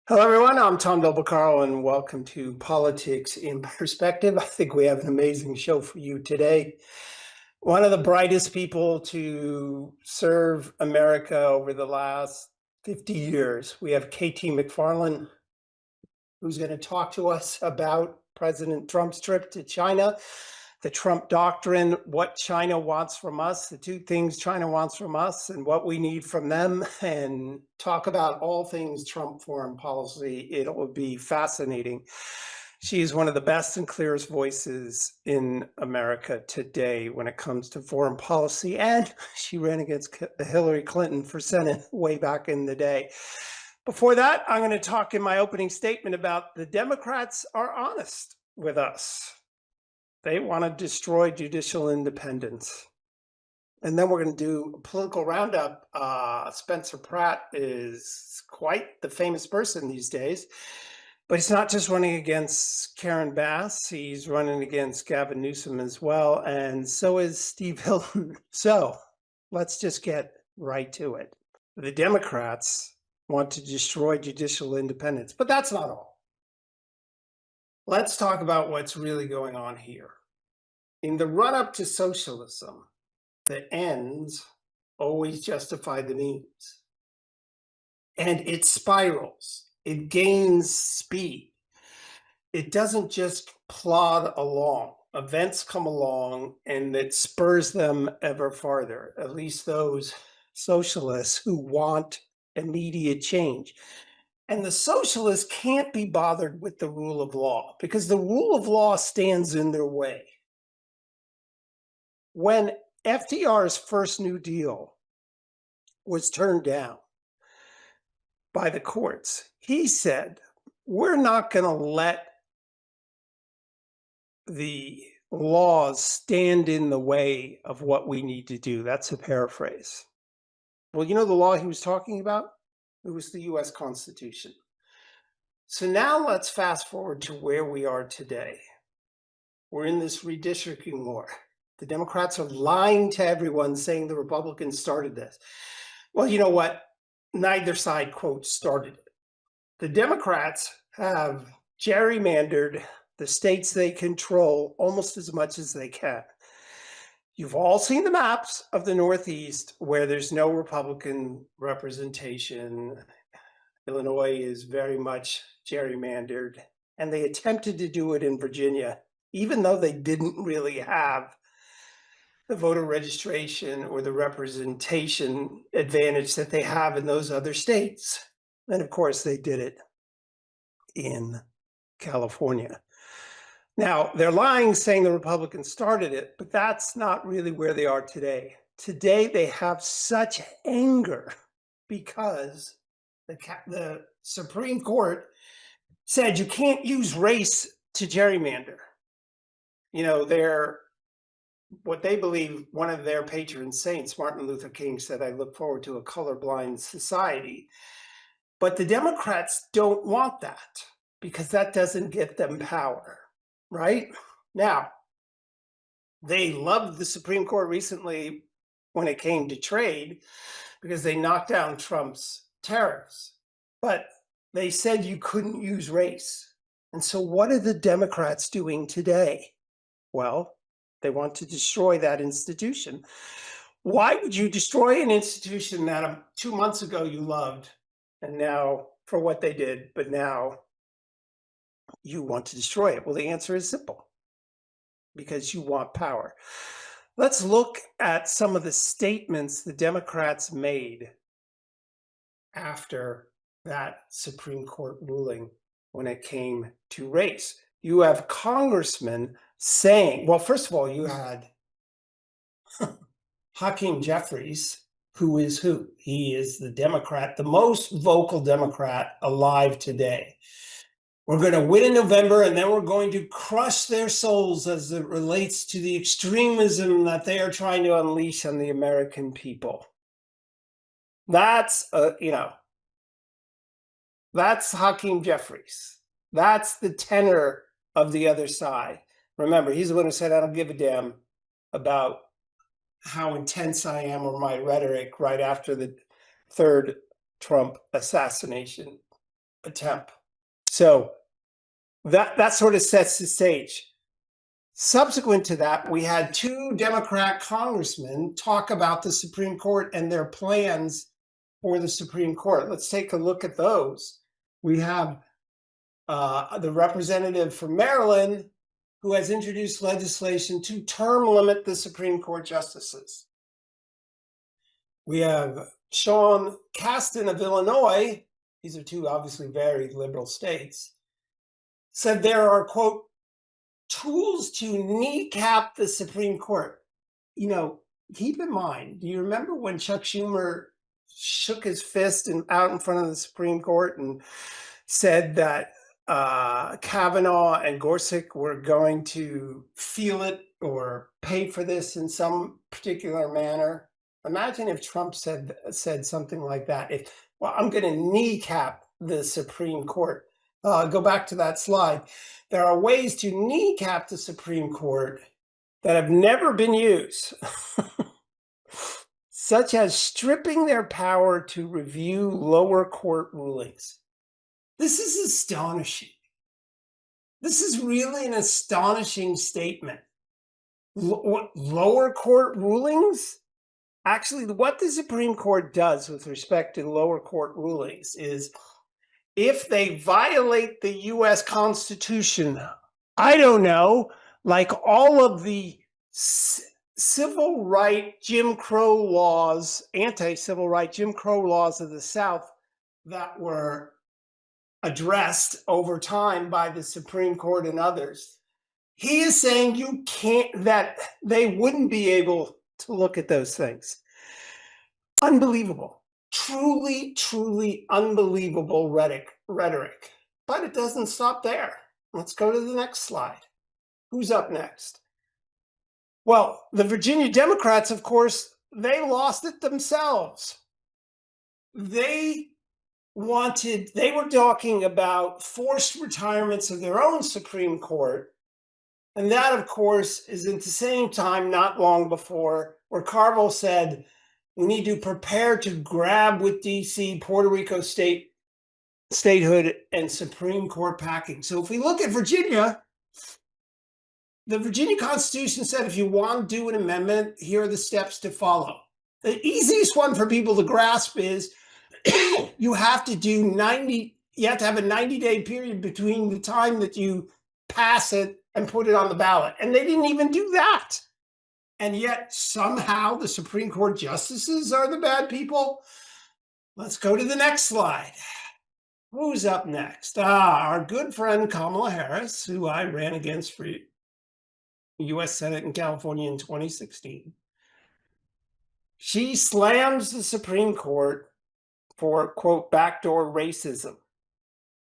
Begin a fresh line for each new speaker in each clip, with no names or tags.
Hello, everyone. I'm Tom Delbacaro, and welcome to Politics in Perspective. I think we have an amazing show for you today. One of the brightest people to serve America over the last 50 years. We have KT McFarland, who's going to talk to us about President Trump's trip to China, the Trump Doctrine, what China wants from us, the two things China wants from us, and what we need from them, and talk about all things Trump foreign policy. It'll be fascinating. She is one of the best and clearest voices in America today when it comes to foreign policy, and she ran against Hillary Clinton for Senate way back in the day. Before that, I'm going to talk in my opening statement about the Democrats are honest with us. They want to destroy judicial independence. And then we're going to do a political roundup. Spencer Pratt is quite the famous person these days, but he's not just running against Karen Bass, he's running against Gavin Newsom as well, and so is Steve Hilton. So let's just get right to it. The Democrats want to destroy judicial independence, but that's not all. Let's talk about what's really going on here. In the run-up to socialism, the ends always justify the means. And it spirals. It gains speed. It doesn't just plod along. Events come along and it spurs them ever farther, at least those socialists who want immediate change. And the socialists can't be bothered with the rule of law because the rule of law stands in their way. When FDR's first New Deal was turned down by the courts, he said, we're not going to let the laws stand in the way of what we need to do. That's a paraphrase. Well, you know the law he was talking about? It was the US Constitution. So now let's fast forward to where we are today. We're in this redistricting war. The Democrats are lying to everyone, saying the Republicans started this. Well, you know what? Neither side, quote, started it. The Democrats have gerrymandered the states they control almost as much as they can. You've all seen the maps of the Northeast where there's no Republican representation. Illinois is very much gerrymandered, and they attempted to do it in Virginia, even though they didn't really have the voter registration or the representation advantage that they have in those other states. And of course, they did it in California. Now, they're lying, saying the Republicans started it, but that's not really where they are today. Today, they have such anger because the Supreme Court said you can't use race to gerrymander. You know, what they believe, one of their patron saints, Martin Luther King, said, I look forward to a colorblind society. But the Democrats don't want that because that doesn't get them power, right? Now, they loved the Supreme Court recently when it came to trade because they knocked down Trump's tariffs. But they said you couldn't use race. And so what are the Democrats doing today? Well, they want to destroy that institution. Why would you destroy an institution that 2 months ago you loved, and now for what they did, but now you want to destroy it? Well, the answer is simple, because you want power. Let's look at some of the statements the Democrats made after that Supreme Court ruling when it came to race. You have congressmen saying, well, first of all, you had Hakeem Jeffries, who is who? He is the Democrat, the most vocal Democrat alive today. We're going to win in November, and then we're going to crush their souls as it relates to the extremism that they are trying to unleash on the American people. That's, that's Hakeem Jeffries. That's the tenor of the other side. Remember, he's the one who said, I don't give a damn about how intense I am or my rhetoric right after the third Trump assassination. attempt. So that sort of sets the stage. Subsequent to that, we had two Democrat congressmen talk about the Supreme Court and their plans for the Supreme Court. Let's take a look at those. We have the representative from Maryland who has introduced legislation to term limit the Supreme Court justices. We have Sean Casten of Illinois, these are two obviously very liberal states, said there are, quote, tools to kneecap the Supreme Court. You know, keep in mind, do you remember when Chuck Schumer shook his fist out in front of the Supreme Court and said that Kavanaugh and Gorsuch were going to feel it or pay for this in some particular manner? Imagine if Trump said something like that. Well, I'm going to kneecap the Supreme Court. Go back to that slide. There are ways to kneecap the Supreme Court that have never been used, such as stripping their power to review lower court rulings. This is astonishing. This is really an astonishing statement. Lower court rulings? Actually, what the Supreme Court does with respect to lower court rulings is if they violate the U.S. Constitution, I don't know, like all of the civil right Jim Crow laws, anti-civil right Jim Crow laws of the South that were addressed over time by the Supreme Court and others, he is saying you can't, that they wouldn't be able to look at those things. Unbelievable. Truly, truly unbelievable rhetoric. But it doesn't stop there. Let's go to the next slide. Who's up next? Well, the Virginia Democrats, of course, they lost it themselves. They were talking about forced retirements of their own Supreme Court. And that, of course, is at the same time, not long before, where Carville said, we need to prepare to grab with DC, Puerto Rico statehood, and Supreme Court packing. So if we look at Virginia, the Virginia Constitution said if you want to do an amendment, here are the steps to follow. The easiest one for people to grasp is you have to have a 90-day period between the time that you pass it and put it on the ballot. And they didn't even do that. And yet somehow the Supreme Court justices are the bad people. Let's go to the next slide. Who's up next? Our good friend Kamala Harris, who I ran against for U.S. Senate in California in 2016. She slams the Supreme Court for, quote, backdoor racism.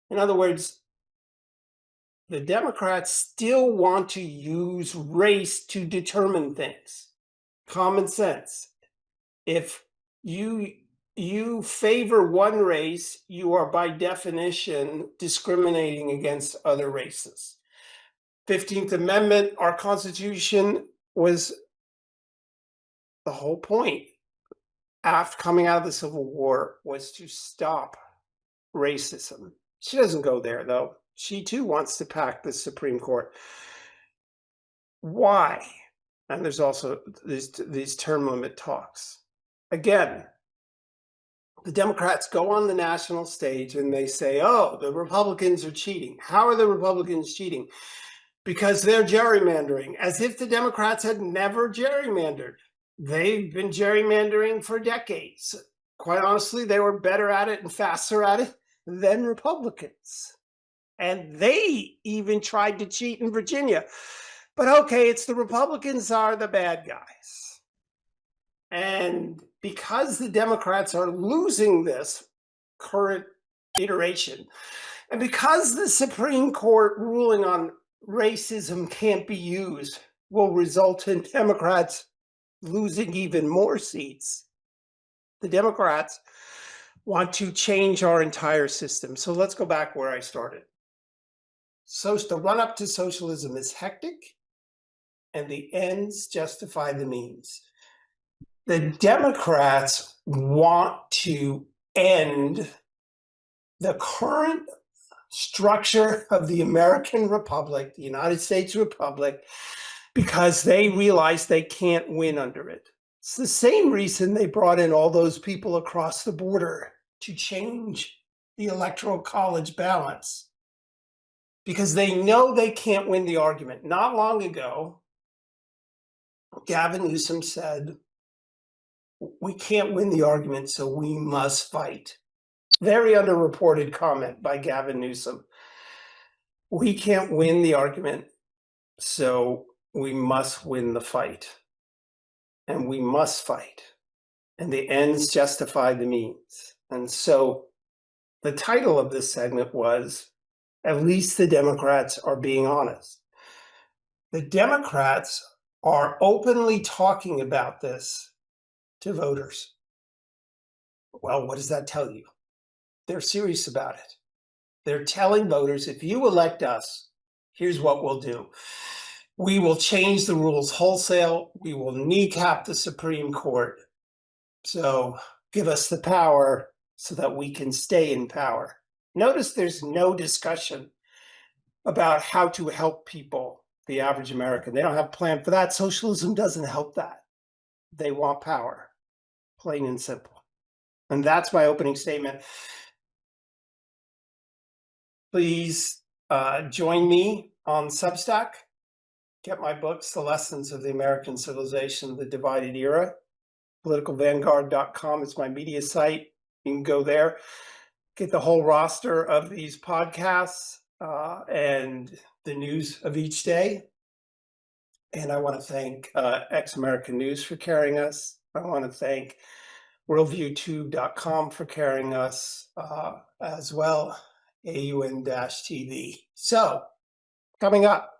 In other words, the Democrats still want to use race to determine things. Common sense. If you favor one race, you are by definition discriminating against other races. 15th Amendment, our Constitution, was the whole point after coming out of the Civil War was to stop racism. She doesn't go there, though. She too wants to pack the Supreme Court. Why? And there's also these term limit talks. Again, the Democrats go on the national stage and they say, oh, the Republicans are cheating. How are the Republicans cheating? Because they're gerrymandering, as if the Democrats had never gerrymandered. They've been gerrymandering for decades. Quite honestly, they were better at it and faster at it than Republicans. And they even tried to cheat in Virginia. But okay, it's the Republicans are the bad guys. And because the Democrats are losing this current iteration, and because the Supreme Court ruling on racism can't be used, will result in Democrats losing even more seats. The Democrats want to change our entire system. So let's go back where I started. So the run-up to socialism is hectic, and the ends justify the means. The Democrats want to end the current structure of the American Republic, the United States Republic, because they realize they can't win under it. It's the same reason they brought in all those people across the border to change the electoral college balance, because they know they can't win the argument. Not long ago, Gavin Newsom said, we can't win the argument, so we must fight. Very underreported comment by Gavin Newsom. We can't win the argument, so we must win the fight. And we must fight. And the ends justify the means. And so the title of this segment was, At Least the Democrats Are Being Honest. The Democrats are openly talking about this to voters. Well, what does that tell you? They're serious about it. They're telling voters, if you elect us, here's what we'll do. We will change the rules wholesale. We will kneecap the Supreme Court. So give us the power so that we can stay in power. Notice there's no discussion about how to help people, the average American. They don't have a plan for that. Socialism doesn't help that. They want power, plain and simple. And that's my opening statement. Please join me on Substack. Get my books, The Lessons of the American Civilization, The Divided Era. PoliticalVanguard.com is my media site. You can go there, get the whole roster of these podcasts and the news of each day. And I want to thank Ex-American News for carrying us. I want to thank worldview2.com for carrying us as well, AUN-TV. So, coming up,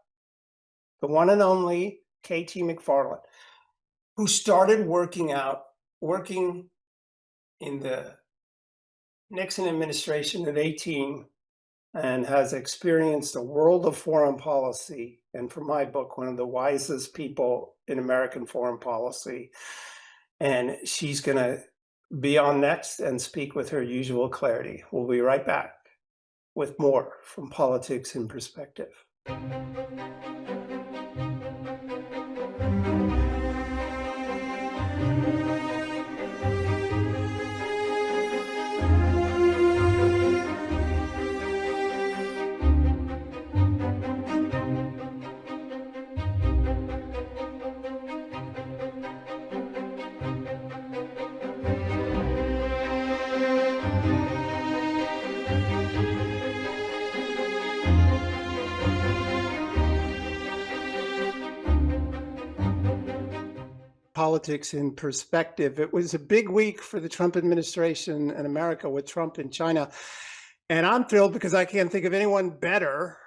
the one and only KT McFarland, who started working in the Nixon administration at 18 and has experienced a world of foreign policy, and for my book, one of the wisest people in American foreign policy. And she's going to be on next and speak with her usual clarity. We'll be right back with more from Politics in Perspective. Politics in Perspective. It was a big week for the Trump administration and America with Trump in China. And I'm thrilled because I can't think of anyone better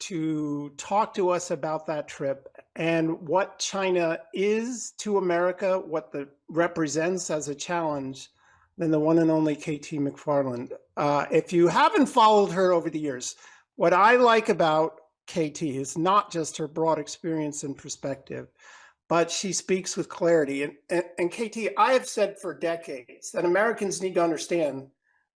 to talk to us about that trip and what China is to America, what it represents as a challenge, than the one and only KT McFarland. If you haven't followed her over the years, what I like about KT is not just her broad experience and perspective, but she speaks with clarity. And KT, I have said for decades that Americans need to understand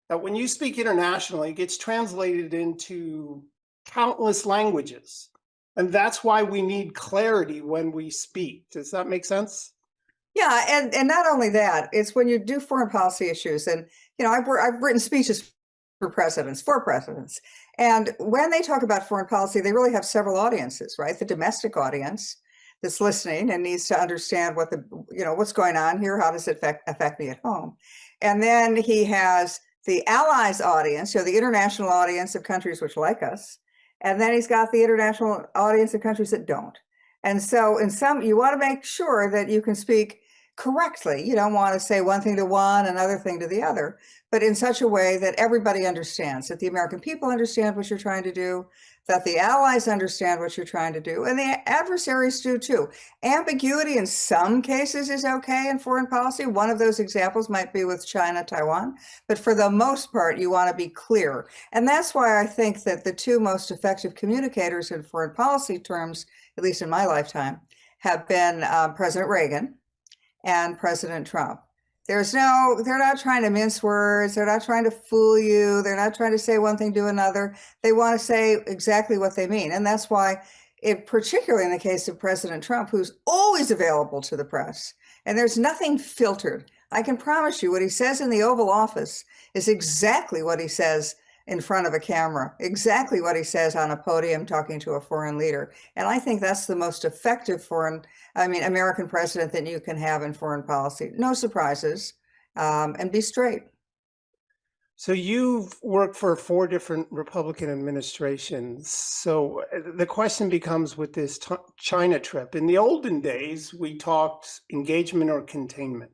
that when you speak internationally, it gets translated into countless languages. And that's why we need clarity when we speak. Does that make sense?
Yeah, and not only that, it's when you do foreign policy issues, and I've written speeches for presidents, and when they talk about foreign policy, they really have several audiences, right? The domestic audience that's listening and needs to understand what's going on here, how does it affect me at home, and then he has the allies audience, the international audience of countries which like us, and then he's got the international audience of countries that don't. And so you want to make sure that you can speak correctly. You don't want to say one thing to one, another thing to the other, but in such a way that everybody understands, that the American people understand what you're trying to do, that the allies understand what you're trying to do, and the adversaries do too. Ambiguity in some cases is okay in foreign policy. One of those examples might be with China, Taiwan, but for the most part, you want to be clear. And that's why I think that the two most effective communicators in foreign policy terms, at least in my lifetime, have been President Reagan and President Trump. They're not trying to mince words. They're not trying to fool you. They're not trying to say one thing, do another. They want to say exactly what they mean. And that's why, particularly in the case of President Trump, who's always available to the press, and there's nothing filtered. I can promise you what he says in the Oval Office is exactly what he says in front of a camera, exactly what he says on a podium talking to a foreign leader. And I think that's the most effective American president that you can have in foreign policy. No surprises, and be straight.
So you've worked for 4 different Republican administrations. So the question becomes with this China trip. In the olden days, we talked engagement or containment.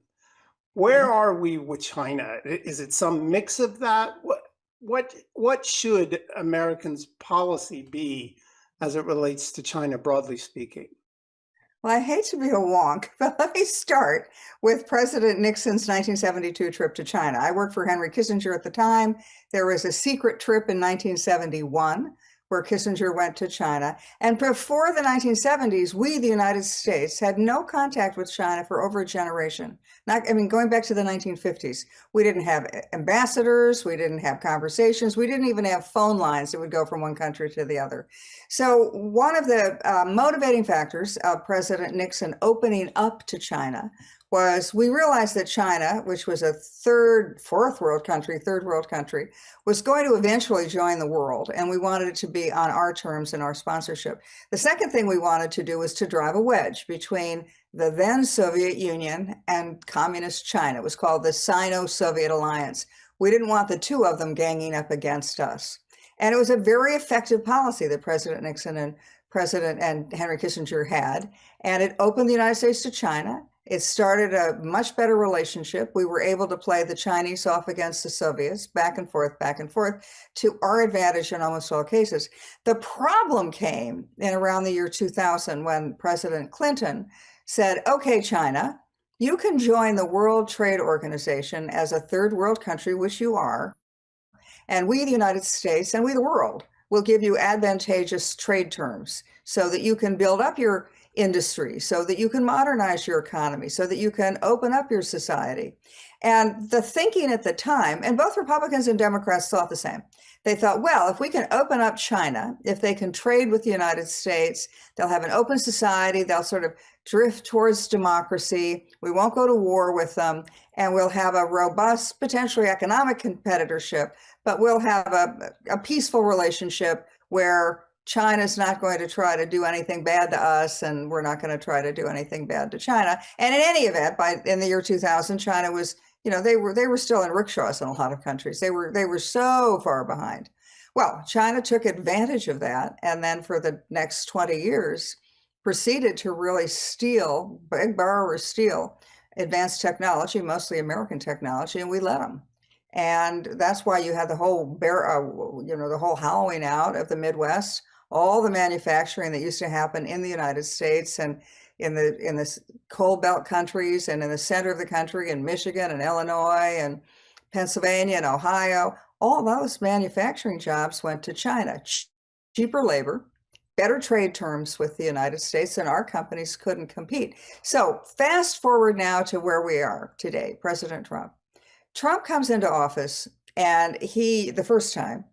Where are we with China? Is it some mix of that? What should Americans' policy be as it relates to China, broadly speaking?
Well, I hate to be a wonk, but let me start with President Nixon's 1972 trip to China. I worked for Henry Kissinger at the time. There was a secret trip in 1971 where Kissinger went to China. And before the 1970s, we, the United States, had no contact with China for over a generation. Going back to the 1950s, we didn't have ambassadors, we didn't have conversations, we didn't even have phone lines that would go from one country to the other. So one of the motivating factors of President Nixon opening up to China was we realized that China, which was a third world country, was going to eventually join the world, and we wanted it to be on our terms and our sponsorship. The second thing we wanted to do was to drive a wedge between the then Soviet Union and communist China. It was called the Sino-Soviet Alliance. We didn't want the two of them ganging up against us. And it was a very effective policy that President Nixon and Henry Kissinger had, and it opened the United States to China. It started a much better relationship. We were able to play the Chinese off against the Soviets, back and forth, to our advantage in almost all cases. The problem came in around the year 2000 when President Clinton said, okay, China, you can join the World Trade Organization as a third world country, which you are, and we, the United States, and we, the world, will give you advantageous trade terms so that you can build up your industry, so that you can modernize your economy, so that you can open up your society. And the thinking at the time, and both Republicans and Democrats thought the same. They thought, well, if we can open up China, if they can trade with the United States, they'll have an open society, they'll sort of drift towards democracy, we won't go to war with them, and we'll have a robust, potentially economic competitorship, but we'll have a peaceful relationship where China's not going to try to do anything bad to us, and we're not going to try to do anything bad to China. And in any event, in the year 2000, China was, they were still in rickshaws in a lot of countries. They were so far behind. Well, China took advantage of that, and then for the next 20 years, proceeded to really big borrowers steal advanced technology, mostly American technology, and we let them. And that's why you had the whole the whole hollowing out of the Midwest, all the manufacturing that used to happen in the United States and in the coal belt countries and in the center of the country in Michigan and Illinois and Pennsylvania and Ohio. All those manufacturing jobs went to China. Cheaper labor, better trade terms with the United States, and our companies couldn't compete. So fast forward now to where we are today, President Trump. Trump comes into office, and the first time,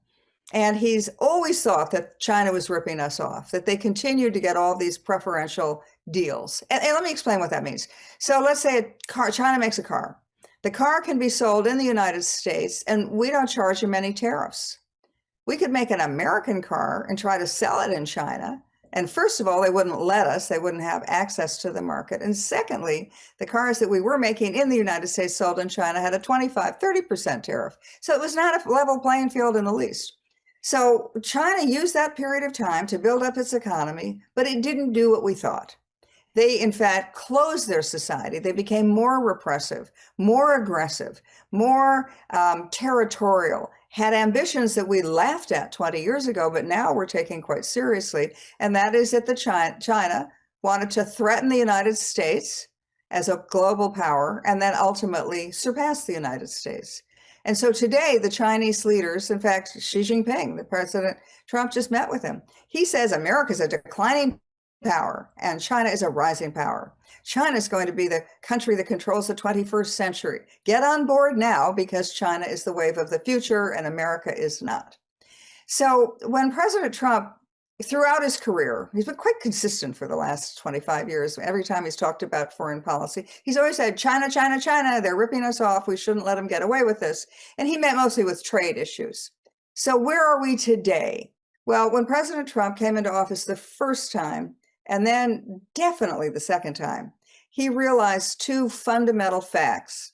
and he's always thought that China was ripping us off, that they continued to get all these preferential deals. And let me explain what that means. So let's say China makes a car. The car can be sold in the United States, and we don't charge them any tariffs. We could make an American car and try to sell it in China. And first of all, they wouldn't let us, they wouldn't have access to the market. And secondly, the cars that we were making in the United States sold in China had a 25-30% tariff. So it was not a level playing field in the least. So China used that period of time to build up its economy, but it didn't do what we thought. They, in fact, closed their society. They became more repressive, more aggressive, more territorial, had ambitions that we laughed at 20 years ago, but now we're taking quite seriously. And that is that China wanted to threaten the United States as a global power and then ultimately surpass the United States. And so today, the Chinese leaders, in fact, Xi Jinping, the President Trump just met with him. He says America's a declining power, and China is a rising power. China is going to be the country that controls the 21st century. Get on board now, because China is the wave of the future and America is not. So when President Trump, throughout his career, he's been quite consistent for the last 25 years. Every time he's talked about foreign policy, he's always said, China, China, China, they're ripping us off. We shouldn't let them get away with this. And he meant mostly with trade issues. So where are we today? Well, when President Trump came into office the first time, and then definitely the second time, he realized two fundamental facts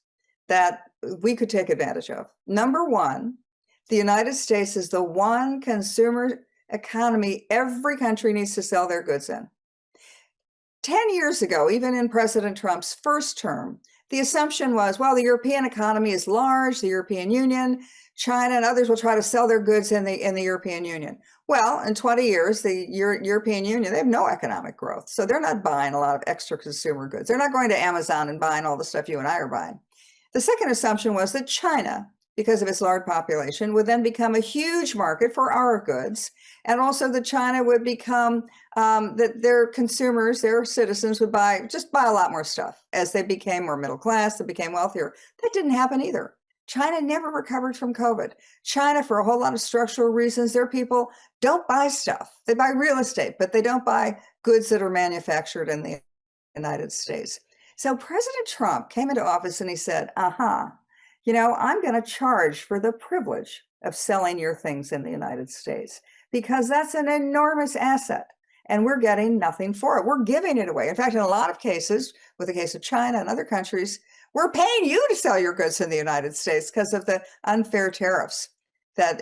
that we could take advantage of. Number one, the United States is the one consumer economy every country needs to sell their goods in. 10 years ago, even in President Trump's first term, the assumption was, well, the European economy is large, the European Union, China, and others will try to sell their goods in the European Union. Well, in 20 years, the European Union, they have no economic growth. So they're not buying a lot of extra consumer goods. They're not going to Amazon and buying all the stuff you and I are buying. The second assumption was that China, because of its large population, would then become a huge market for our goods. And also that China would become, that their consumers, their citizens would just buy a lot more stuff. As they became more middle class, they became wealthier. That didn't happen either. China never recovered from COVID. China, for a whole lot of structural reasons, their people don't buy stuff. They buy real estate, but they don't buy goods that are manufactured in the United States. So President Trump came into office and he said, I'm going to charge for the privilege of selling your things in the United States, because that's an enormous asset and we're getting nothing for it. We're giving it away. In fact, in a lot of cases, with the case of China and other countries, we're paying you to sell your goods in the United States because of the unfair tariffs that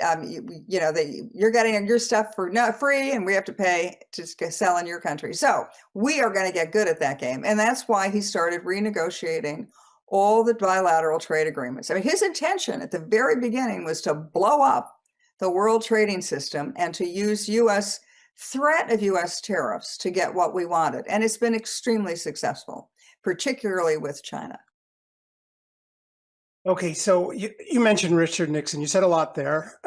you're getting your stuff for not free and we have to pay to sell in your country. So we are going to get good at that game. And that's why he started renegotiating all the bilateral trade agreements. I mean, his intention at the very beginning was to blow up the world trading system and to use threat of US tariffs to get what we wanted. And it's been extremely successful, particularly with China.
Okay, so you mentioned Richard Nixon. You said a lot there.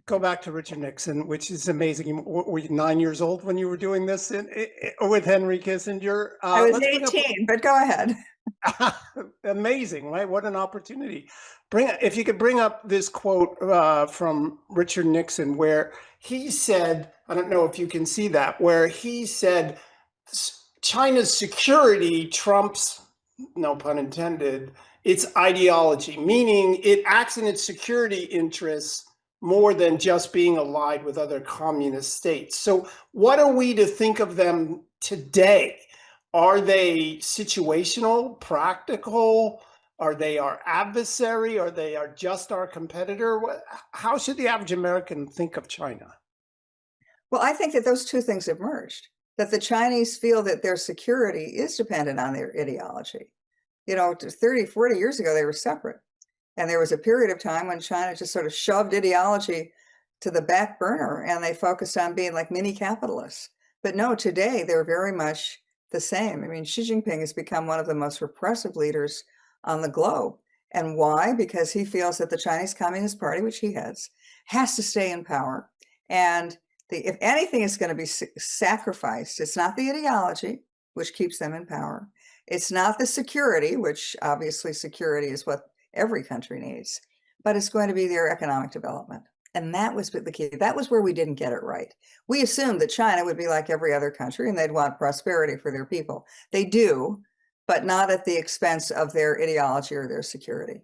Go back to Richard Nixon, which is amazing. Were you 9 years old when you were doing this with Henry Kissinger?
I was 18, but go ahead.
Amazing, right? What an opportunity. If you could bring up this quote from Richard Nixon, where he said, I don't know if you can see that, where he said China's security trumps, no pun intended, its ideology, meaning it acts in its security interests more than just being allied with other communist states. So what are we to think of them today? Are they situational, practical? Are they our adversary? Are they just our competitor? How should the average American think of China?
Well, I think that those two things have merged, that the Chinese feel that their security is dependent on their ideology. 30, 40 years ago, they were separate. And there was a period of time when China just sort of shoved ideology to the back burner and they focused on being like mini capitalists. But no, today they're very much the same. I mean, Xi Jinping has become one of the most repressive leaders on the globe. And why? Because he feels that the Chinese Communist Party, which he heads, has to stay in power. And if anything is going to be sacrificed, it's not the ideology, which keeps them in power. It's not the security, which obviously security is what every country needs, but it's going to be their economic development. And that was the key. That was where we didn't get it right. We assumed that China would be like every other country and they'd want prosperity for their people. They do, but not at the expense of their ideology or their security.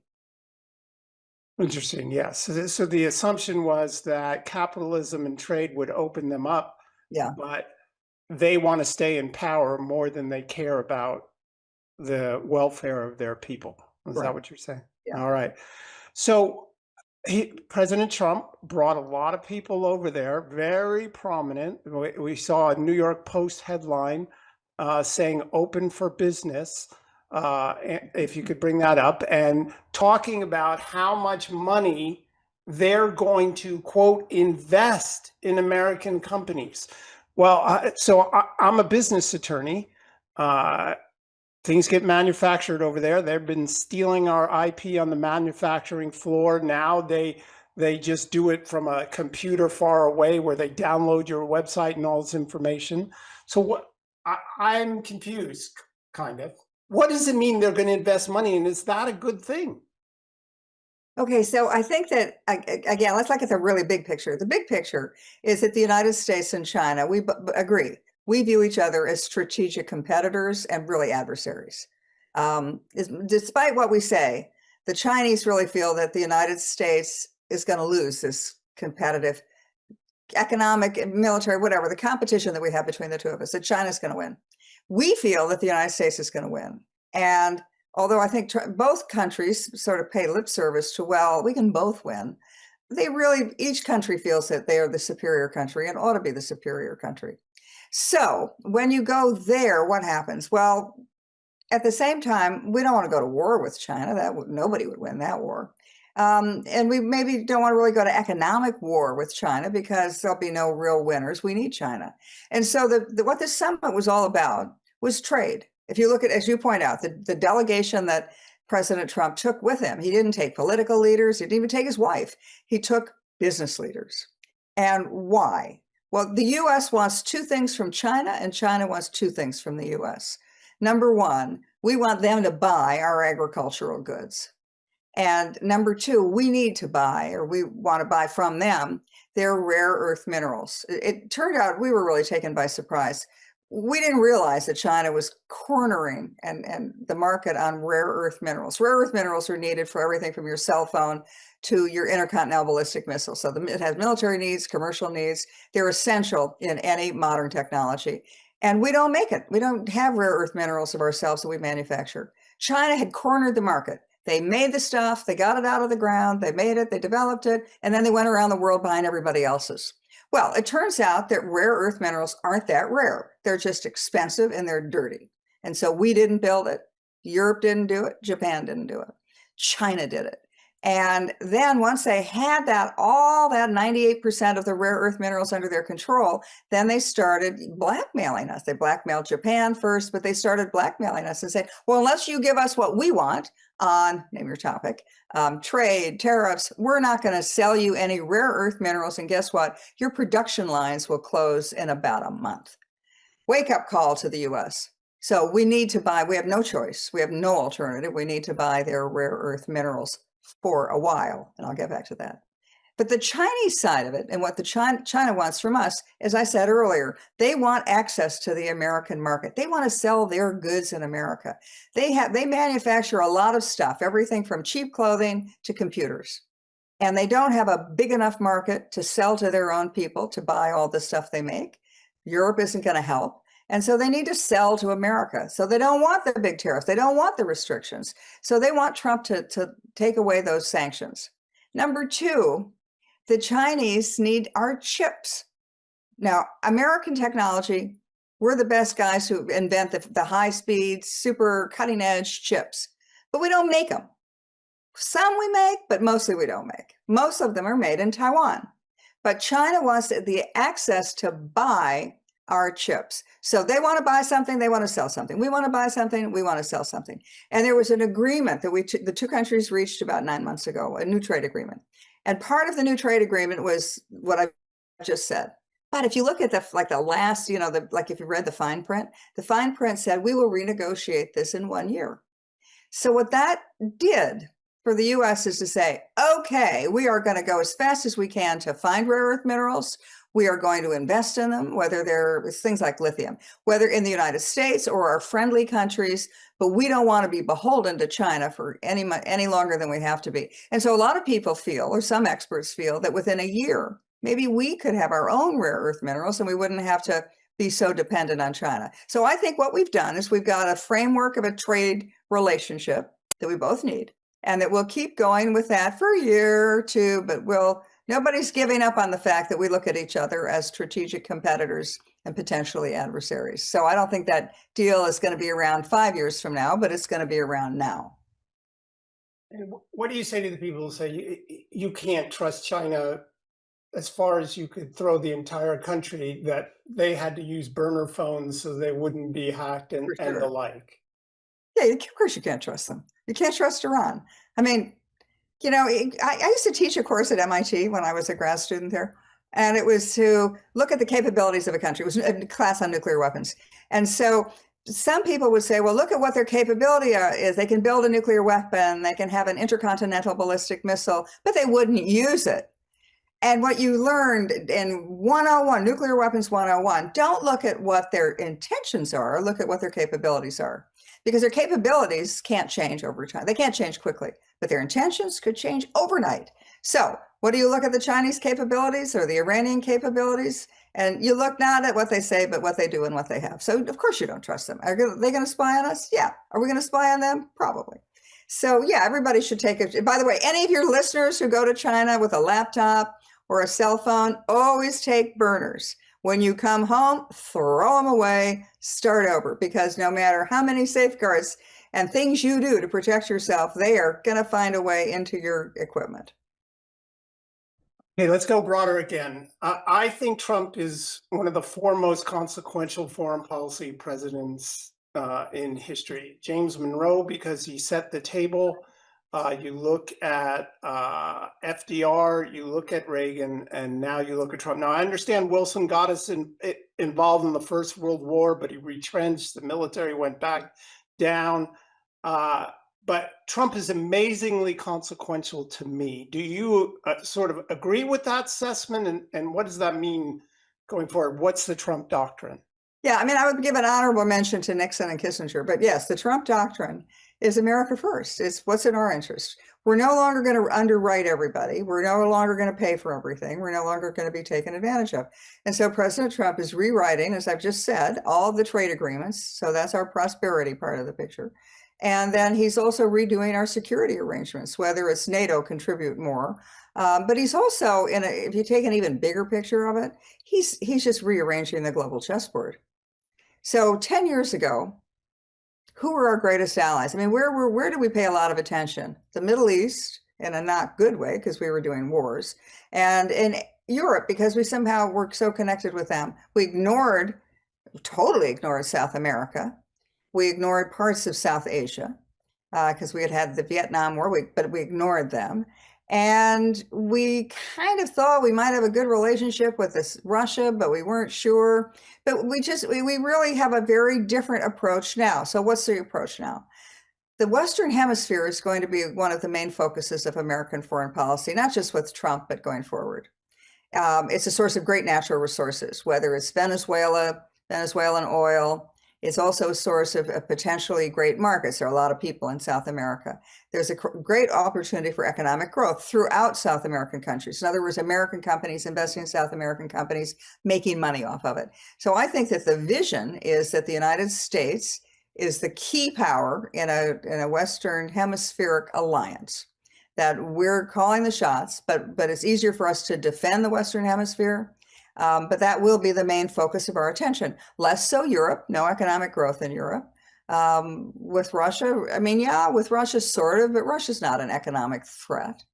Interesting, yes. So the assumption was that capitalism and trade would open them up, but they want to stay in power more than they care about the welfare of their people. Is that what you're saying?
Yeah.
All right. So President Trump brought a lot of people over there, very prominent. We saw a New York Post headline saying open for business, if you could bring that up, and talking about how much money they're going to, quote, invest in American companies. Well, so I'm a business attorney. Things get manufactured over there. They've been stealing our IP on the manufacturing floor. Now they just do it from a computer far away where they download your website and all this information. So what? I'm confused, kind of. What does it mean they're going to invest money, and is that a good thing?
Okay, so I think that again, let's look at the really big picture. The big picture is that the United States and China, we agree, we view each other as strategic competitors and really adversaries. Despite what we say, the Chinese really feel that the United States is going to lose this competitive economic and military, whatever, the competition that we have between the two of us, that China's going to win. We feel that the United States is going to win. And although I think both countries sort of pay lip service to, well, we can both win, they really, each country feels that they are the superior country and ought to be the superior country. So when you go there, what happens? Well, at the same time, we don't want to go to war with China. Nobody would win that war. And we maybe don't want to really go to economic war with China because there'll be no real winners. We need China. And so what this summit was all about was trade. If you look at, as you point out, the delegation that President Trump took with him, he didn't take political leaders. He didn't even take his wife. He took business leaders. And why? Well, the U.S. wants two things from China, and China wants two things from the U.S. Number one, we want them to buy our agricultural goods. And number two, we need to buy, or we want to buy from them, their rare earth minerals. It turned out we were really taken by surprise. We didn't realize that China was cornering and the market on rare earth minerals. Rare earth minerals are needed for everything from your cell phone to your intercontinental ballistic missile. So it has military needs, commercial needs. They're essential in any modern technology. And we don't make it. We don't have rare earth minerals of ourselves that we manufacture. China had cornered the market. They made the stuff, they got it out of the ground, they made it, they developed it, and then they went around the world buying everybody else's. Well, it turns out that rare earth minerals aren't that rare. They're just expensive and they're dirty. And so we didn't build it. Europe didn't do it. Japan didn't do it. China did it. And then once they had all that 98% of the rare earth minerals under their control, then they started blackmailing us. They blackmailed Japan first, but they started blackmailing us and said, well, unless you give us what we want on, name your topic, trade, tariffs, we're not going to sell you any rare earth minerals. And guess what? Your production lines will close in about a month. Wake up call to the US. So we need to buy, we have no choice. We have no alternative. We need to buy their rare earth minerals for a while, and I'll get back to that. But the Chinese side of it, and what the China wants from us, as I said earlier, they want access to the American market. They want to sell their goods in America. They manufacture a lot of stuff, everything from cheap clothing to computers. And they don't have a big enough market to sell to their own people to buy all the stuff they make. Europe isn't going to help. And so they need to sell to America. So they don't want the big tariffs. They don't want the restrictions. So they want Trump to take away those sanctions. Number two, the Chinese need our chips. Now, American technology, we're the best guys who invent the high-speed, super cutting-edge chips, but we don't make them. Some we make, but mostly we don't make. Most of them are made in Taiwan. But China wants the access to buy our chips. So they want to buy something, they want to sell something. We want to buy something, we want to sell something. And there was an agreement that the two countries reached about 9 months ago, a new trade agreement. And part of the new trade agreement was what I just said. But if you look at the last, like if you read the fine print said we will renegotiate this in 1 year. So what that did for the US is to say, okay, we are going to go as fast as we can to find rare earth minerals. We are going to invest in them, whether they're things like lithium, whether in the United States or our friendly countries, but we don't want to be beholden to China for any longer than we have to be. And so a lot of people feel, or some experts feel, that within a year, maybe we could have our own rare earth minerals and we wouldn't have to be so dependent on China. So I think what we've done is we've got a framework of a trade relationship that we both need, and that we'll keep going with that for a year or two, but nobody's giving up on the fact that we look at each other as strategic competitors and potentially adversaries. So I don't think that deal is going to be around 5 years from now, but it's going to be around now.
And what do you say to the people who say you can't trust China as far as you could throw the entire country, that they had to use burner phones so they wouldn't be hacked and the like?
Yeah, of course you can't trust them. You can't trust Iran. I mean, I used to teach a course at MIT when I was a grad student there. And it was to look at the capabilities of a country. It was a class on nuclear weapons. And so some people would say, well, look at what their capability is. They can build a nuclear weapon, they can have an intercontinental ballistic missile, but they wouldn't use it. And what you learned in 101, Nuclear Weapons 101, don't look at what their intentions are, look at what their capabilities are. Because their capabilities can't change over time. They can't change quickly, but their intentions could change overnight. So, what do you look at the Chinese capabilities or the Iranian capabilities? And you look not at what they say, but what they do and what they have. So, of course, you don't trust them. Are they going to spy on us? Yeah. Are we going to spy on them? Probably. So, yeah, everybody should take it. By the way, any of your listeners who go to China with a laptop or a cell phone, always take burners. When you come home, throw them away, start over, because no matter how many safeguards and things you do to protect yourself, they are going to find a way into your equipment.
Okay, let's go broader again. I think Trump is one of the four most consequential foreign policy presidents in history. James Monroe, because he set the table. You look at FDR, you look at Reagan, and now you look at Trump. Now, I understand Wilson got us involved in the First World War, but he retrenched, the military went back down. But Trump is amazingly consequential to me. Do you sort of agree with that assessment? And what does that mean going forward? What's the Trump doctrine?
Yeah, I mean, I would give an honorable mention to Nixon and Kissinger, but yes, the Trump doctrine is America first. It's what's in our interest. We're no longer going to underwrite everybody. We're no longer going to pay for everything. We're no longer going to be taken advantage of. And so President Trump is rewriting, as I've just said, all of the trade agreements. So that's our prosperity part of the picture. And then he's also redoing our security arrangements, whether it's NATO contribute more. But he's also, if you take an even bigger picture of it, he's just rearranging the global chessboard. So 10 years ago, who were our greatest allies? I mean, where did we pay a lot of attention? The Middle East, in a not good way, because we were doing wars, and in Europe, because we somehow were so connected with them. We totally ignored South America. We ignored parts of South Asia because we had the Vietnam War, but we ignored them. And we kind of thought we might have a good relationship with Russia, but we weren't sure. But we really have a very different approach now. So what's the approach now? The Western Hemisphere is going to be one of the main focuses of American foreign policy, not just with Trump, but going forward. It's a source of great natural resources, whether it's Venezuelan oil. It's also a source of potentially great markets. There are a lot of people in South America. There's a great opportunity for economic growth throughout South American countries. In other words, American companies investing in South American companies, making money off of it. So I think that the vision is that the United States is the key power in a Western Hemispheric alliance, that we're calling the shots, but it's easier for us to defend the Western Hemisphere. But that will be the main focus of our attention. Less so Europe, no economic growth in Europe. With Russia, I mean, yeah, with Russia sort of, but Russia's not an economic threat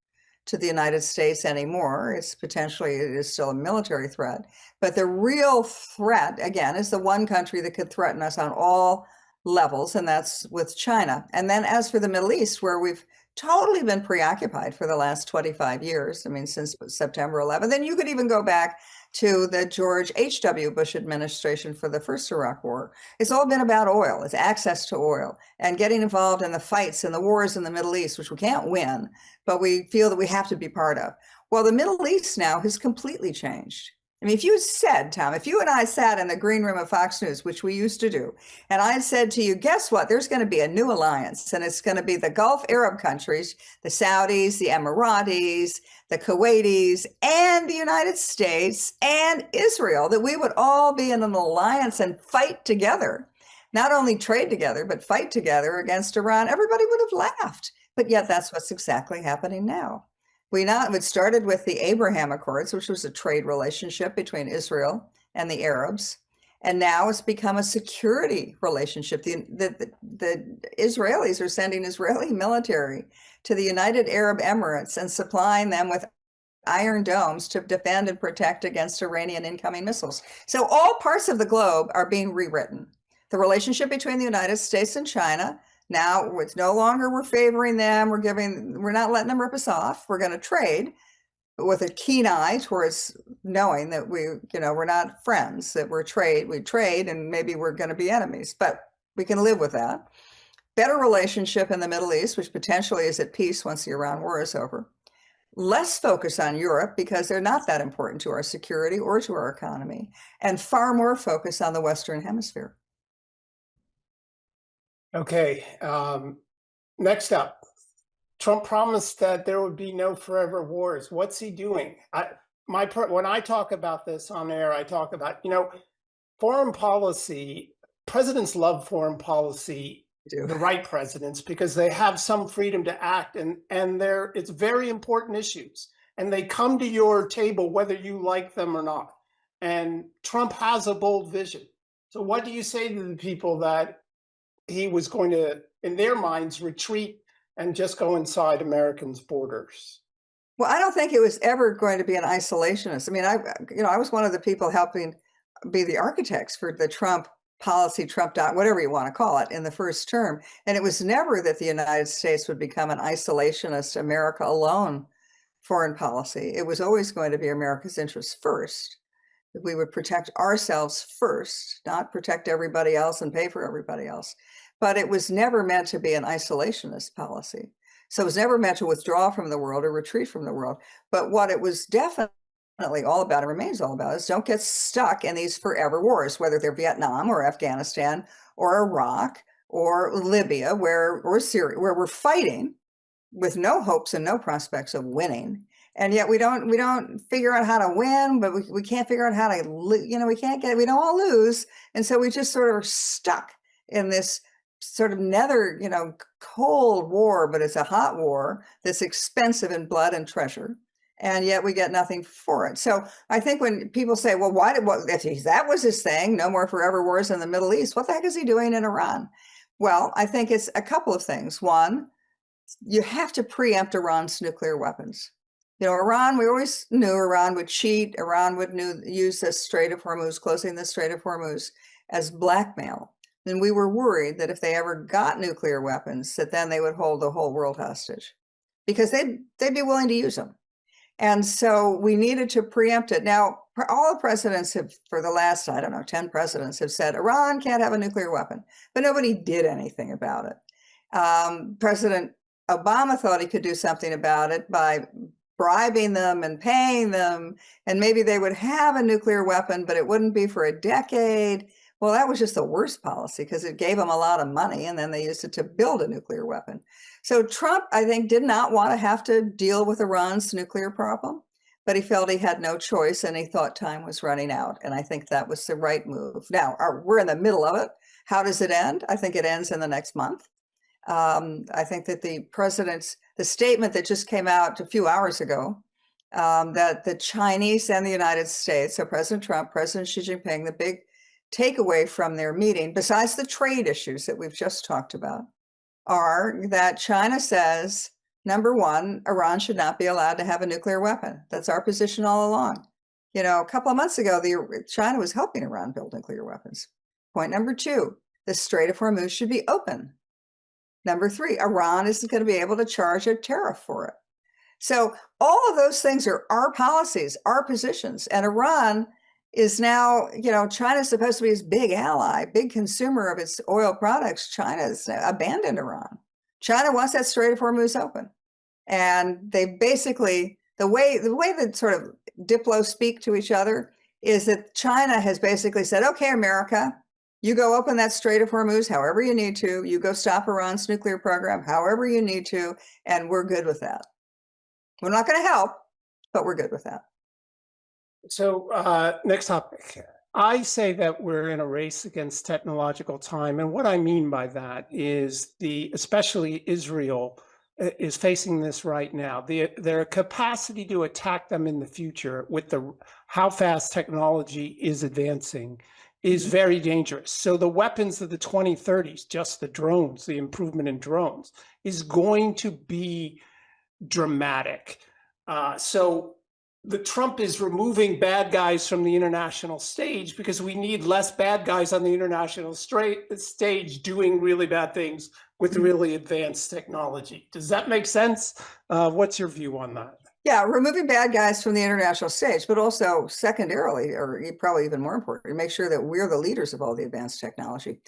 to the United States anymore. It is still a military threat. But the real threat, again, is the one country that could threaten us on all levels, and that's with China. And then as for the Middle East, where we've totally been preoccupied for the last 25 years, I mean, since September 11th, then you could even go back to the George H.W. Bush administration for the first Iraq War. It's all been about oil. It's access to oil and getting involved in the fights and the wars in the Middle East, which we can't win, but we feel that we have to be part of. Well, the Middle East now has completely changed. I mean, if you said, Tom, if you and I sat in the green room of Fox News, which we used to do, and I said to you, guess what? There's going to be a new alliance, and it's going to be the Gulf Arab countries, the Saudis, the Emiratis, the Kuwaitis, and the United States and Israel, that we would all be in an alliance and fight together, not only trade together, but fight together against Iran. Everybody would have laughed. But yet that's what's exactly happening now. It started with the Abraham Accords, which was a trade relationship between Israel and the Arabs. And now it's become a security relationship. The Israelis are sending Israeli military to the United Arab Emirates and supplying them with iron domes to defend and protect against Iranian incoming missiles. So all parts of the globe are being rewritten. The relationship between the United States and China, now it's no longer we're favoring them, we're not letting them rip us off, we're going to trade. with a keen eye towards knowing that we're not friends, that we trade, and maybe we're going to be enemies, but we can live with that. Better relationship in the Middle East, which potentially is at peace once the Iran war is over. Less focus on Europe because they're not that important to our security or to our economy, and far more focus on the Western Hemisphere.
Okay, next up. Trump promised that there would be no forever wars. What's he doing? When I talk about this on air, I talk about, foreign policy. Presidents love foreign policy, the right presidents, because they have some freedom to act, and it's very important issues, and they come to your table whether you like them or not. And Trump has a bold vision. So what do you say to the people that he was going to, in their minds, retreat and just go inside Americans' borders?
Well, I don't think it was ever going to be an isolationist. I mean, I was one of the people helping be the architects for the Trump policy, whatever you want to call it, in the first term. And it was never that the United States would become an isolationist, America alone foreign policy. It was always going to be America's interests first. We would protect ourselves first, not protect everybody else and pay for everybody else. But it was never meant to be an isolationist policy. So it was never meant to withdraw from the world or retreat from the world. But what it was definitely all about, and remains all about, is don't get stuck in these forever wars, whether they're Vietnam or Afghanistan or Iraq or Libya, or Syria, where we're fighting with no hopes and no prospects of winning. And yet we don't figure out how to win, but we can't figure out how to, we don't all lose. And so we just sort of are stuck in this sort of cold war, but it's a hot war that's expensive in blood and treasure. And yet we get nothing for it. So I think when people say, well, if that was his thing, no more forever wars in the Middle East, what the heck is he doing in Iran? Well, I think it's a couple of things. One, you have to preempt Iran's nuclear weapons. Iran, we always knew Iran would cheat. Iran would use the Strait of Hormuz, closing the Strait of Hormuz, as blackmail. And we were worried that if they ever got nuclear weapons, that then they would hold the whole world hostage, because they'd be willing to use them. And so we needed to preempt it. Now, all the presidents for the last, 10 presidents have said Iran can't have a nuclear weapon, but nobody did anything about it. President Obama thought he could do something about it by bribing them and paying them, and maybe they would have a nuclear weapon, but it wouldn't be for a decade. Well, that was just the worst policy, because it gave them a lot of money, and then they used it to build a nuclear weapon. So Trump, I think, did not want to have to deal with Iran's nuclear problem, but he felt he had no choice, and he thought time was running out. And I think that was the right move. Now, we're in the middle of it. How does it end? I think it ends in the next month. I think that the statement that just came out a few hours ago, that the Chinese and the United States, so President Trump, President Xi Jinping, the big takeaway from their meeting, besides the trade issues that we've just talked about, are that China says, number one, Iran should not be allowed to have a nuclear weapon. That's our position all along. A couple of months ago, China was helping Iran build nuclear weapons. Point number two, the Strait of Hormuz should be open. Number three, Iran isn't going to be able to charge a tariff for it. So all of those things are our policies, our positions. And Iran is now, China's supposed to be his big ally, big consumer of its oil products. China's abandoned Iran. China wants that Strait of Hormuz open. And they basically, the way that sort of diplos speak to each other is that China has basically said, okay, America, you go open that Strait of Hormuz however you need to. You go stop Iran's nuclear program however you need to, and we're good with that. We're not going to help, but we're good with that.
So next topic. I say that we're in a race against technological time. And what I mean by that is especially Israel is facing this right now. Their capacity to attack them in the future with how fast technology is advancing is very dangerous. So the weapons of the 2030s, just the drones, the improvement in drones, is going to be dramatic. So the Trump is removing bad guys from the international stage because we need less bad guys on the international stage doing really bad things with really advanced technology. Does that make sense? What's your view on that?
Yeah, removing bad guys from the international stage, but also secondarily, or probably even more important, make sure that we're the leaders of all the advanced technology.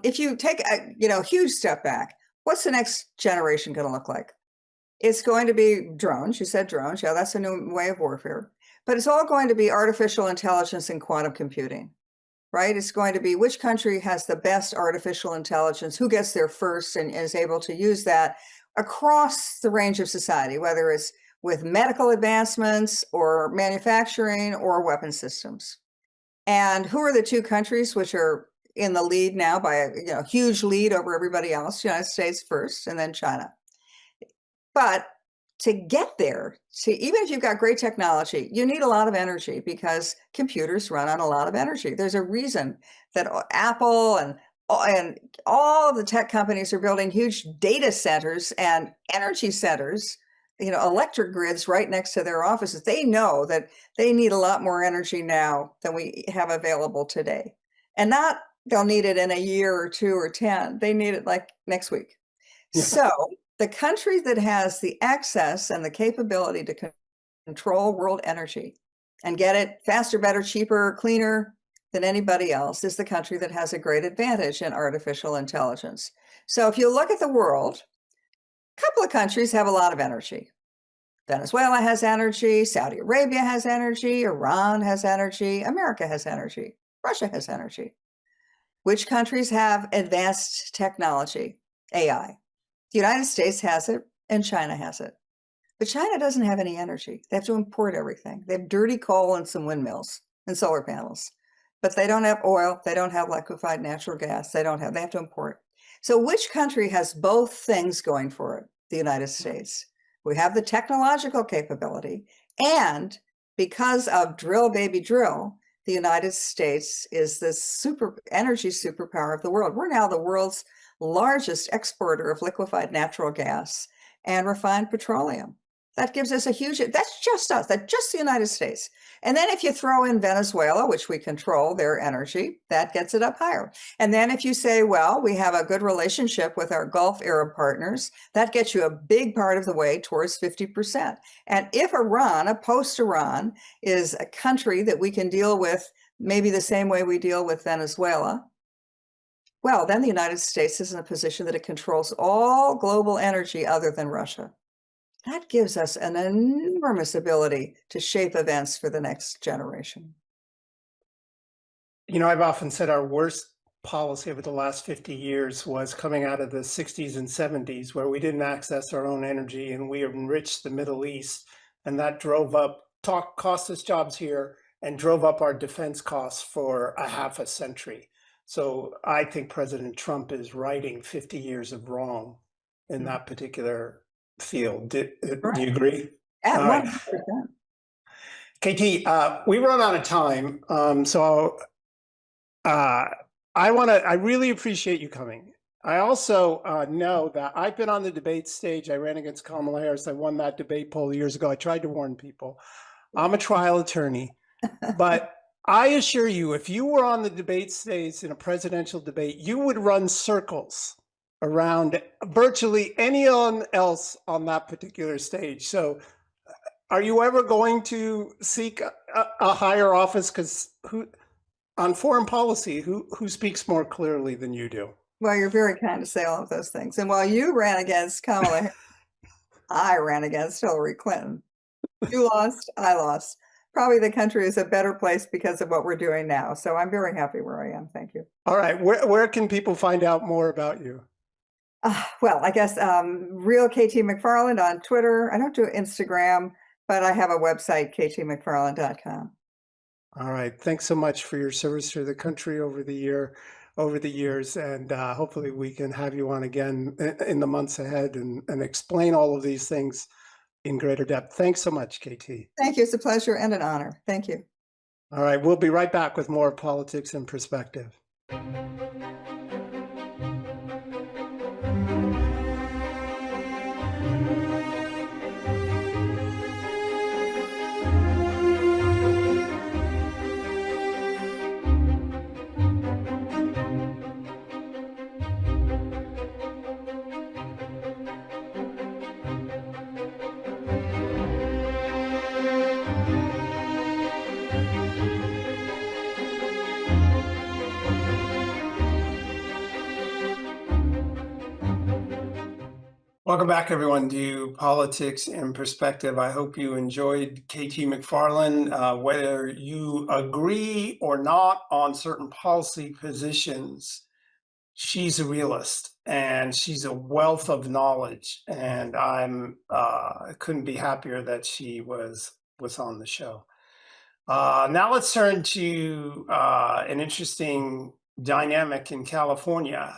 If you take a huge step back, what's the next generation going to look like? It's going to be drones. You said drones. Yeah, that's a new way of warfare. But it's all going to be artificial intelligence and quantum computing, right? It's going to be which country has the best artificial intelligence, who gets there first and is able to use that across the range of society, whether it's with medical advancements or manufacturing or weapon systems. And who are the two countries which are in the lead now by a huge lead over everybody else? United States first, and then China. But to get there, even if you've got great technology, you need a lot of energy because computers run on a lot of energy. There's a reason that Apple and all of the tech companies are building huge data centers and energy centers, electric grids right next to their offices. They know that they need a lot more energy now than we have available today. And not they'll need it in a year or 2 or 10. They need it like next week. Yeah. So the country that has the access and the capability to control world energy and get it faster, better, cheaper, cleaner than anybody else is the country that has a great advantage in artificial intelligence. So if you look at the world, a couple of countries have a lot of energy. Venezuela has energy, Saudi Arabia has energy, Iran has energy, America has energy, Russia has energy. Which countries have advanced technology? AI. The United States has it and China has it. But China doesn't have any energy. They have to import everything. They have dirty coal and some windmills and solar panels. But they don't have oil. They don't have liquefied natural gas. They have to import. So which country has both things going for it? The United States. We have the technological capability. And because of drill, baby, drill, the United States is the energy superpower of the world. We're now the world's largest exporter of liquefied natural gas and refined petroleum. That gives us that's just us, that's just the United States. And then if you throw in Venezuela, which we control their energy, that gets it up higher. And then if you say, well, we have a good relationship with our Gulf Arab partners, that gets you a big part of the way towards 50%. And if Iran, a post-Iran, is a country that we can deal with maybe the same way we deal with Venezuela, well, then the United States is in a position that it controls all global energy other than Russia. That gives us an enormous ability to shape events for the next generation.
I've often said our worst policy over the last 50 years was coming out of the 60s and 70s, where we didn't access our own energy and we enriched the Middle East. And that cost us jobs here and drove up our defense costs for a half a century. So I think President Trump is righting 50 years of wrong in that particular field. Do you agree?
At 100%.
KT, we run out of time, so I really appreciate you coming. I also know that I've been on the debate stage. I ran against Kamala Harris. I won that debate poll years ago. I tried to warn people. I'm a trial attorney, but I assure you, if you were on the debate stage in a presidential debate, you would run circles around virtually anyone else on that particular stage. So are you ever going to seek a higher office? Because on foreign policy, who speaks more clearly than you do?
Well, you're very kind to say all of those things. And while you ran against Kamala Harris, I ran against Hillary Clinton. You lost, I lost. Probably the country is a better place because of what we're doing now. So I'm very happy where I am. Thank you.
All right. Where can people find out more about you?
Well, I guess real KT McFarland on Twitter. I don't do Instagram, but I have a website, ktmcfarland.com.
All right. Thanks so much for your service to the country over the years, and hopefully we can have you on again in the months ahead and explain all of these things in greater depth. Thanks so much, KT.
Thank you. It's a pleasure and an honor. Thank you.
All right. We'll be right back with more Politics in Perspective. Welcome back, everyone, to Politics in Perspective. I hope you enjoyed KT McFarland. Whether you agree or not on certain policy positions, she's a realist and she's a wealth of knowledge. And I couldn't be happier that she was on the show. Now let's turn to an interesting dynamic in California.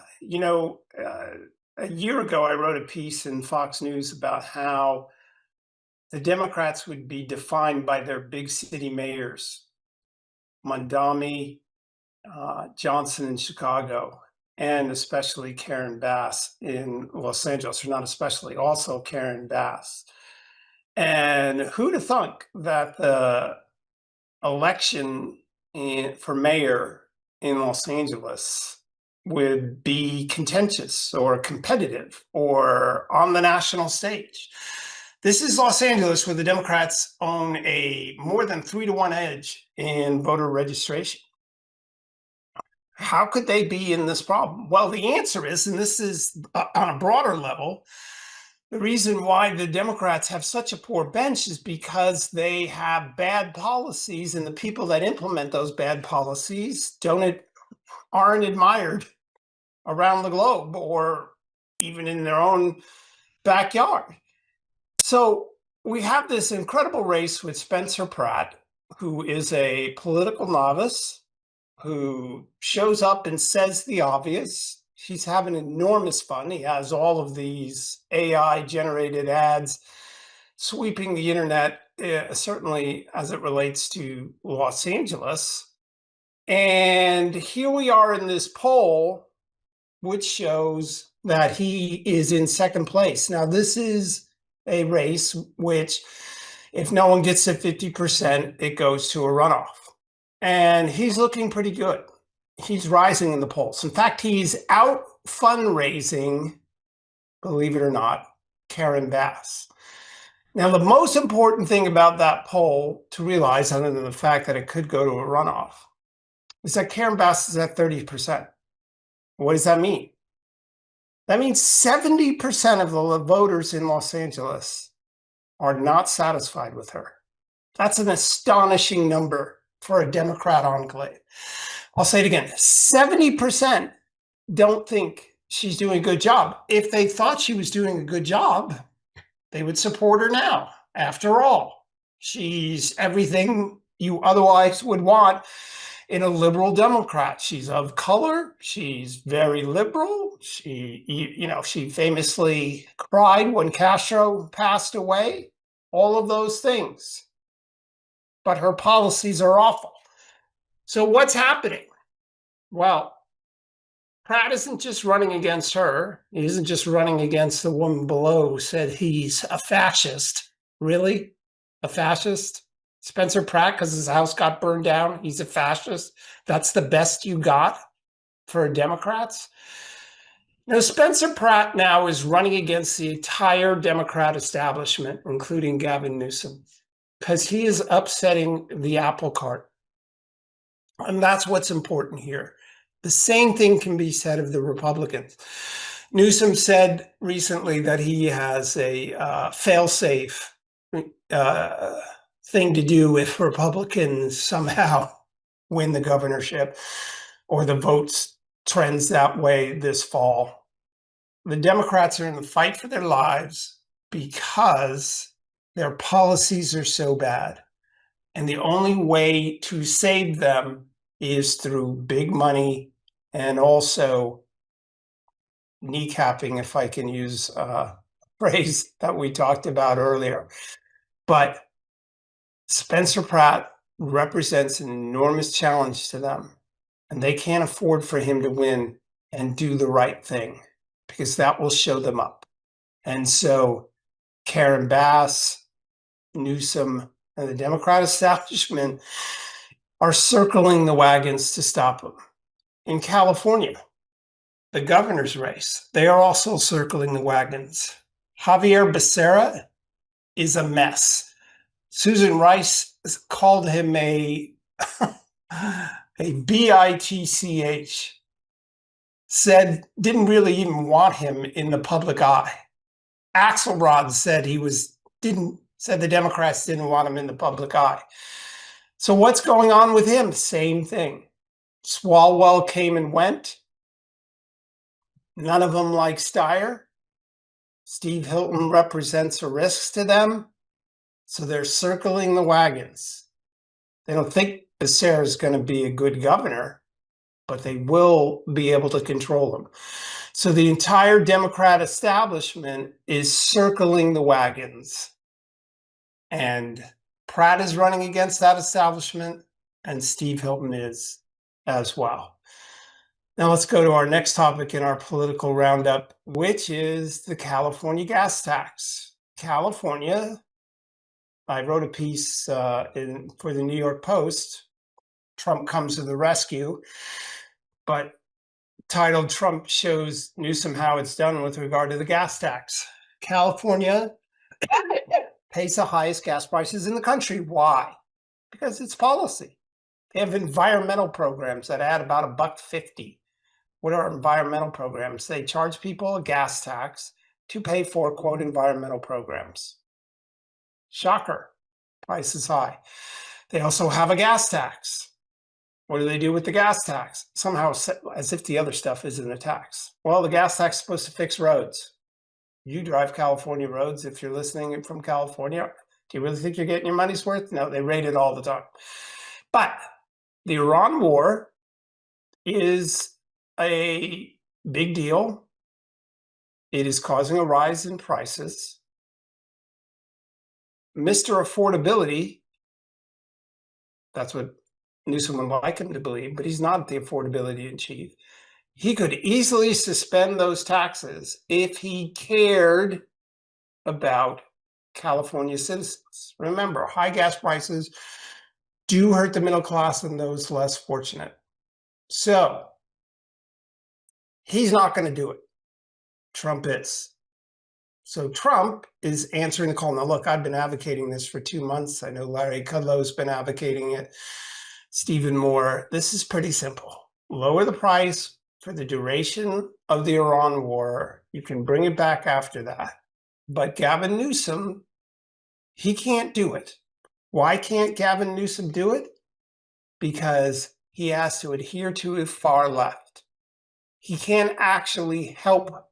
A year ago, I wrote a piece in Fox News about how the Democrats would be defined by their big city mayors, Mondami, Johnson in Chicago, and especially Karen Bass in Los Angeles, or not especially, also Karen Bass. And who'd have thunk that the election for mayor in Los Angeles would be contentious or competitive or on the national stage. This is Los Angeles, where the Democrats own a more than 3-to-1 edge in voter registration. How could they be in this problem? Well, the answer is, and this is on a broader level, the reason why the Democrats have such a poor bench is because they have bad policies, and the people that implement those bad policies aren't admired around the globe or even in their own backyard. So we have this incredible race with Spencer Pratt, who is a political novice, who shows up and says the obvious. He's having enormous fun. He has all of these AI generated ads sweeping the internet, certainly as it relates to Los Angeles. And here we are in this poll, which shows that he is in second place. Now, this is a race which, if no one gets to 50%, it goes to a runoff. And he's looking pretty good. He's rising in the polls. In fact, he's out fundraising, believe it or not, Karen Bass. Now, the most important thing about that poll to realize, other than the fact that it could go to a runoff, is that Karen Bass is at 30%. What does that mean? That means 70% of the voters in Los Angeles are not satisfied with her. That's an astonishing number for a Democrat enclave. I'll say it again, 70% don't think she's doing a good job. If they thought she was doing a good job, they would support her now. After all, she's everything you otherwise would want in a liberal Democrat. She's of color. She's very liberal. She famously cried when Castro passed away. All of those things. But her policies are awful. So what's happening? Well, Pratt isn't just running against her. He isn't just running against the woman below who said he's a fascist. Really? A fascist? Spencer Pratt, because his house got burned down, he's a fascist? That's the best you got for Democrats? Now, Spencer Pratt now is running against the entire Democrat establishment, including Gavin Newsom, because he is upsetting the apple cart. And that's what's important here. The same thing can be said of the Republicans. Newsom said recently that he has a fail-safe thing to do if Republicans somehow win the governorship or the votes trends that way this fall. The Democrats are in the fight for their lives because their policies are so bad. And the only way to save them is through big money and also kneecapping, if I can use a phrase that we talked about earlier. But Spencer Pratt represents an enormous challenge to them, and they can't afford for him to win and do the right thing, because that will show them up. And so Karen Bass, Newsom, and the Democrat establishment are circling the wagons to stop him. In California, the governor's race, they are also circling the wagons. Javier Becerra is a mess. Susan Rice called him a bitch, said didn't really even want him in the public eye. Axelrod said said the Democrats didn't want him in the public eye. So what's going on with him? Same thing. Swalwell came and went. None of them like Steyer. Steve Hilton represents a risk to them. So they're circling the wagons. They don't think Becerra is going to be a good governor, but they will be able to control him. So the entire Democrat establishment is circling the wagons. And Pratt is running against that establishment, and Steve Hilton is as well. Now let's go to our next topic in our political roundup, which is the California gas tax. California, I wrote a piece for the New York Post. Trump comes to the rescue, but titled "Trump Shows Newsom How It's Done with Regard to the Gas Tax." California pays the highest gas prices in the country. Why? Because it's policy. They have environmental programs that add about $1.50. What are environmental programs? They charge people a gas tax to pay for, quote, environmental programs. Shocker. Price is high. They also have a gas tax. What do they do with the gas tax? Somehow, as if the other stuff isn't a tax. Well, the gas tax is supposed to fix roads. You drive California roads. If you're listening from California, do you really think you're getting your money's worth? No, they raid it all the time. But the Iran war is a big deal. It is causing a rise in prices. Mr. Affordability, that's what Newsom would like him to believe, but he's not the affordability in chief. He could easily suspend those taxes if he cared about California citizens. Remember, high gas prices do hurt the middle class and those less fortunate. So he's not going to do it. Trump is. So Trump is answering the call. Now, look, I've been advocating this for 2 months. I know Larry Kudlow's been advocating it. Stephen Moore. This is pretty simple. Lower the price for the duration of the Iran war. You can bring it back after that. But Gavin Newsom, he can't do it. Why can't Gavin Newsom do it? Because he has to adhere to a far left. He can't actually help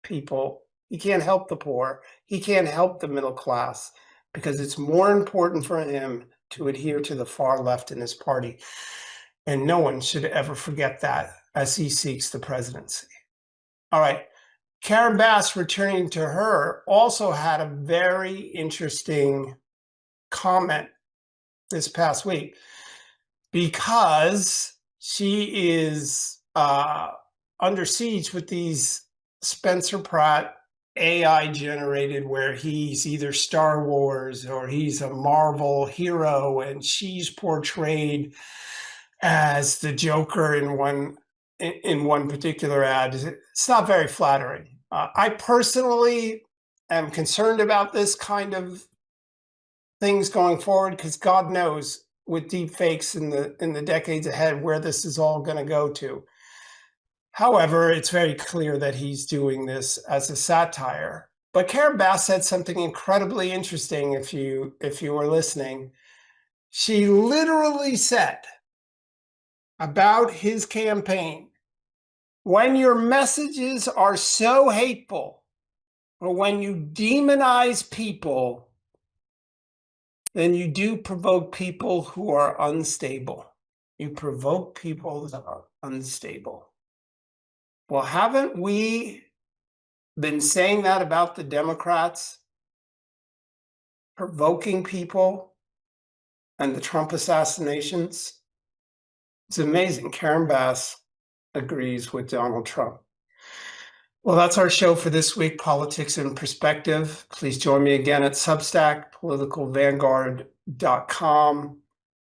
people. He can't help the poor. He can't help the middle class because it's more important for him to adhere to the far left in his party. And no one should ever forget that as he seeks the presidency. All right. Karen Bass, returning to her, also had a very interesting comment this past week because she is under siege with these Spencer Pratt AI generated, where he's either Star Wars or he's a Marvel hero, and she's portrayed as the Joker in one particular ad. It's not very flattering. I personally am concerned about this kind of things going forward because God knows with deep fakes in the decades ahead where this is all going to go to. However, it's very clear that he's doing this as a satire. But Karen Bass said something incredibly interesting. If you were listening, she literally said about his campaign, when your messages are so hateful, or when you demonize people, then you do provoke people who are unstable. You provoke people that are unstable. Well, haven't we been saying that about the Democrats? Provoking people and the Trump assassinations? It's amazing. Karen Bass agrees with Donald Trump. Well, that's our show for this week, Politics in Perspective. Please join me again at Substack, politicalvanguard.com.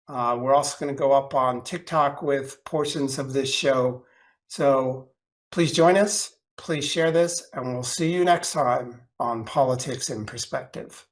We're also going to go up on TikTok with portions of this show. So please join us, please share this, and we'll see you next time on Politics in Perspective.